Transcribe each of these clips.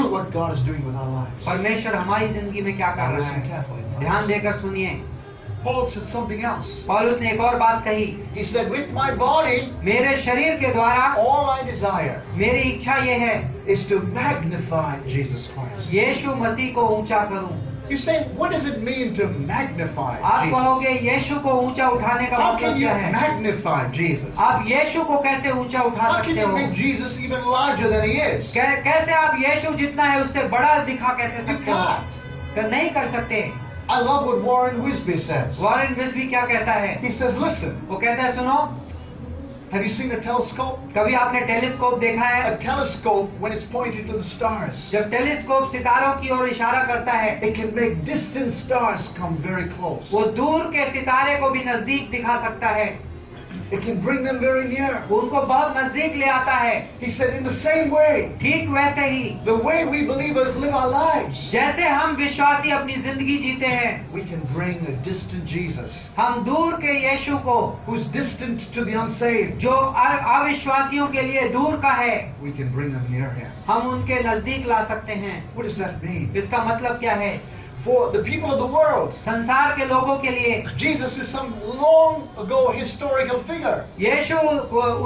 what God is doing with our lives. परमेश्वर हमारी जिंदगी में क्या कर रहा Listen है, carefully. ध्यान देकर सुनिए। Paul said something else. पौलुस ने एक और बात कही, He said, with my body, मेरे शरीर के द्वारा all I desire मेरी इच्छा ये है, is to magnify Jesus Christ. यीशु मसीह को ऊंचा करूं। You say, what does it mean to magnify आप कहोगे Jesus? यीशु को ऊंचा उठाने का How मतलब can you क्या है? magnify Jesus? आप यीशु को कैसे ऊंचा उठा How can सकते you हो? make Jesus even larger than he is? कैसे आप यीशु जितना है उससे बड़ा दिखा कैसे You सकते हो? can't. नहीं कर सकते। I love what Warren Wisby says. Warren विस्बी क्या कहता है? He says, listen, वो कहता है सुनो, have you seen a telescope? कभी आपने टेलीस्कोप देखा है? A telescope, when it's pointed to the stars, जब टेलीस्कोप सितारों की ओर इशारा करता है, it can make distant stars come very close. वो दूर के सितारे को भी नजदीक दिखा सकता है, It can bring them very near. वो उनको बहुत नजदीक ले आता है। He said, in the same way, ठीक वैसे ही the way we believers live our lives, जैसे हम विश्वासी अपनी जिंदगी जीते हैं, we can bring a distant Jesus हम दूर के यीशु को, who's distant to the unsaved. जो अविश्वासियों के लिए दूर का है, We can bring them near him. हम उनके नजदीक ला सकते हैं। What does that mean? इसका मतलब क्या है? For the people of the world, संसार के लोगों के लिए Jesus is some long ago historical figure, यीशु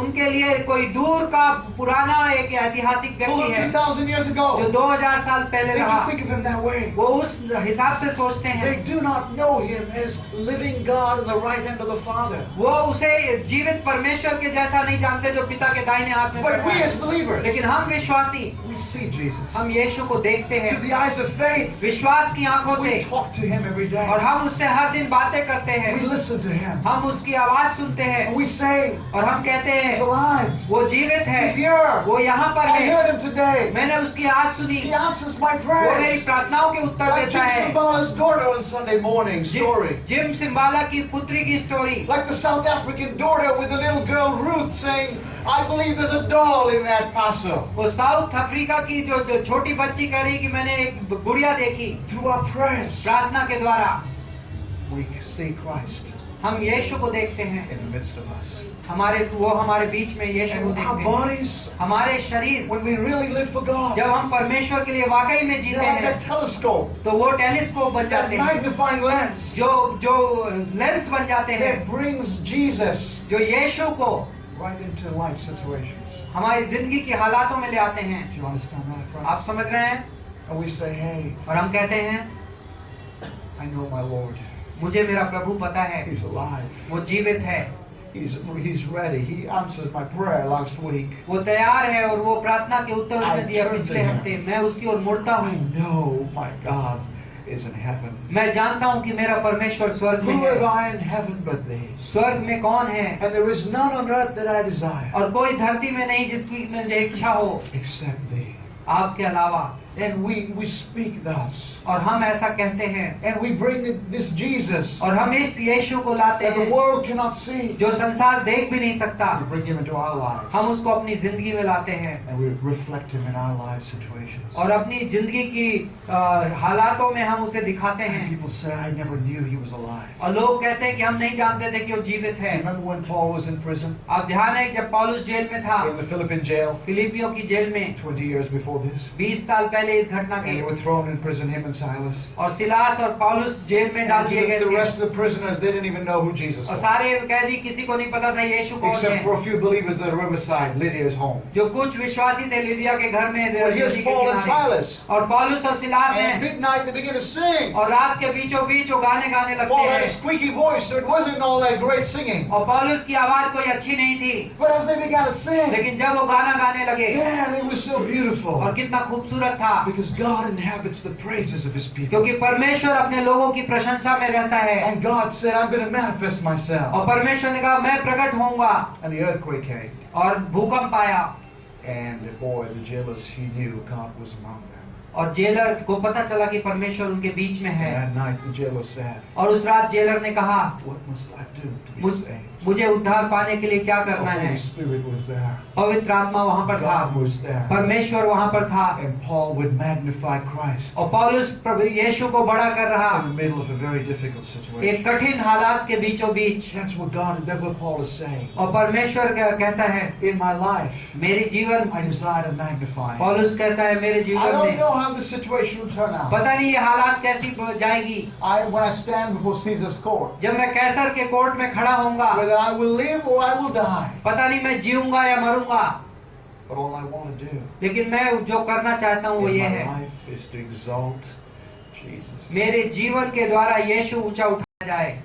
उनके लिए कोई दूर का पुराना एक ऐतिहासिक full व्यक्ति of है 2,000 years जो ago. 2000 साल पहले They रहा। just think of him that way. वो उस हिसाब से सोचते हैं। They do not know him as living God in the right hand of the Father. वो उसे जीवित परमेश्वर के जैसा नहीं जानते जो पिता के दाहिने हाथ में But बैठा we है। as believers, लेकिन हम विश्वासी, we see Jesus. हम यीशु को देखते हैं Through the eyes of faith, विश्वास की आंखों से, we talk to him every day. और हम उससे हर दिन बातें करते हैं, We listen to him. हम उसकी आवाज सुनते हैं And we say, और हम कहते he's हैं alive. वो जीवित है, He's here. वो यहाँ पर I है, heard him today. मैंने उसकी आवाज सुनी, He answers my वो मेरी prayers. प्रार्थनाओं के उत्तर Like देता Jim है। Simbala's daughter on Sunday morning story. Jim सिम्बाला की पुत्री की story, Like the South African daughter with the little girl Ruth saying, I believe there's a doll in that paso. वो साउथ अफ्रीका की जो छोटी बच्ची कह रही कि मैंने एक गुड़िया देखी। Through our prayers, प्रार्थना के द्वारा we see Christ हम यीशु को देखते हैं, in the midst of us. वो हमारे बीच में यीशु को And our देखते हैं। bodies, हमारे शरीर when we really live for God, जब हम परमेश्वर के लिए वाकई में they're जीते like हैं that telescope, तो वो टेलीस्कोप बन that जाते हैं, magnifying lens जो लेंस बन जाते हैं, that brings Jesus जो यीशु को right into life situations. हमारी जिंदगी की हालातों में ले आते हैं। Do you understand that, friends? आप समझ रहे हैं? And we say, hey, और हम कहते हैं I know my Lord. मुझे मेरा प्रभु पता है, He's alive. वो जीवित है, He's ready. He answered my prayer last week. वो तैयार है और वो प्रार्थना के उत्तर उसने I दिया turn to पिछले him. हफ्ते। मैं उसकी ओर मुड़ता I हूँ, know my God is in heaven. मैं जानता हूँ कि मेरा परमेश्वर स्वर्ग में Who है। am I in heaven but thee? स्वर्ग में कौन है? And there is none on earth that I desire और कोई धरती में नहीं जिसकी मुझे इच्छा हो except thee. आपके अलावा। And we speak thus. और हम ऐसा कहते हैं And we bring this Jesus और हम इस यीशु को लाते that the हैं world cannot see. जो संसार देख भी नहीं सकता, We bring him into our lives. हम उसको अपनी जिंदगी में लाते हैं And we reflect him in our life situations. और अपनी जिंदगी की हालातों में हम उसे दिखाते And हैं। people say, I never knew he was alive. और लोग कहते हैं कि हम नहीं जानते थे कि वो जीवित है। Remember when Paul was in prison? आप ध्यान है जब पौलुस जेल में था, In the Philippine jail, फिलिपियों की जेल में 20 years before this. 20 साल पहले इस घटना And के, they were thrown in prison, him and Silas. और सिलास और पौलुस जेल में डाल And दिए गए the थे rest of the prisoners, they didn't even know who Jesus और was. सारे कैदी किसी को नहीं पता था यीशु कौन Except for है। a few believers at Riverside, Lydia's home. जो कुछ विश्वासी थे लिदिया के घर में But here's नदी के Paul and किनारे। Silas. और पौलुस और सिलास And हैं at midnight they begin to sing. और रात के बीचों बीच वो गाने गाने लगते Paul had a हैं squeaky voice, so it wasn't all that great singing. और पौलुस की आवाज कोई अच्छी नहीं थी, But as they began to sing, लेकिन जब वो गाना गाने लगे man, it was so beautiful. और कितना खूबसूरत था, Because God inhabits the praises of his people. क्योंकि परमेश्वर अपने लोगों की प्रशंसा में रहता है। And God said, I'm going to manifest myself. और परमेश्वर ने कहा मैं प्रकट होऊंगा, And the earthquake came. और भूकंप आया And boy, the jailers, he knew God was among them. और जेलर को पता चला कि परमेश्वर उनके बीच में है। That night the jailer said, और उस रात जेलर ने कहा, what must I do to be मुझ- saved? मुझे उद्धार पाने के लिए क्या The करना है? Holy Spirit was there. पवित्र आत्मा वहाँ पर था, God was there. परमेश्वर वहाँ पर था, And Paul would magnify Christ और पौलुस प्रभु यीशु को बड़ा कर रहा in the middle of a very difficult एक situation. कठिन हालात के बीचों बीच। That's what Paul is saying. और परमेश्वर कहता है, In my life, मेरे जीवन, I desire to magnify Him. पौलुस कहता है मेरे I जीवन don't में know how the situation will turn out. पता नहीं ये हालात कैसी जाएगी। When I stand before Caesar's court, जब मैं कैसर के कोर्ट में खड़ा होऊंगा, whether I will live or I will die, पता नहीं मैं जीऊंगा या मरूंगा, but all I want to do लेकिन मैं जो करना चाहता हूँ वो in ये my है, life is to exalt Jesus. मेरे जीवन के द्वारा यीशु ऊंचा उठाया जाए।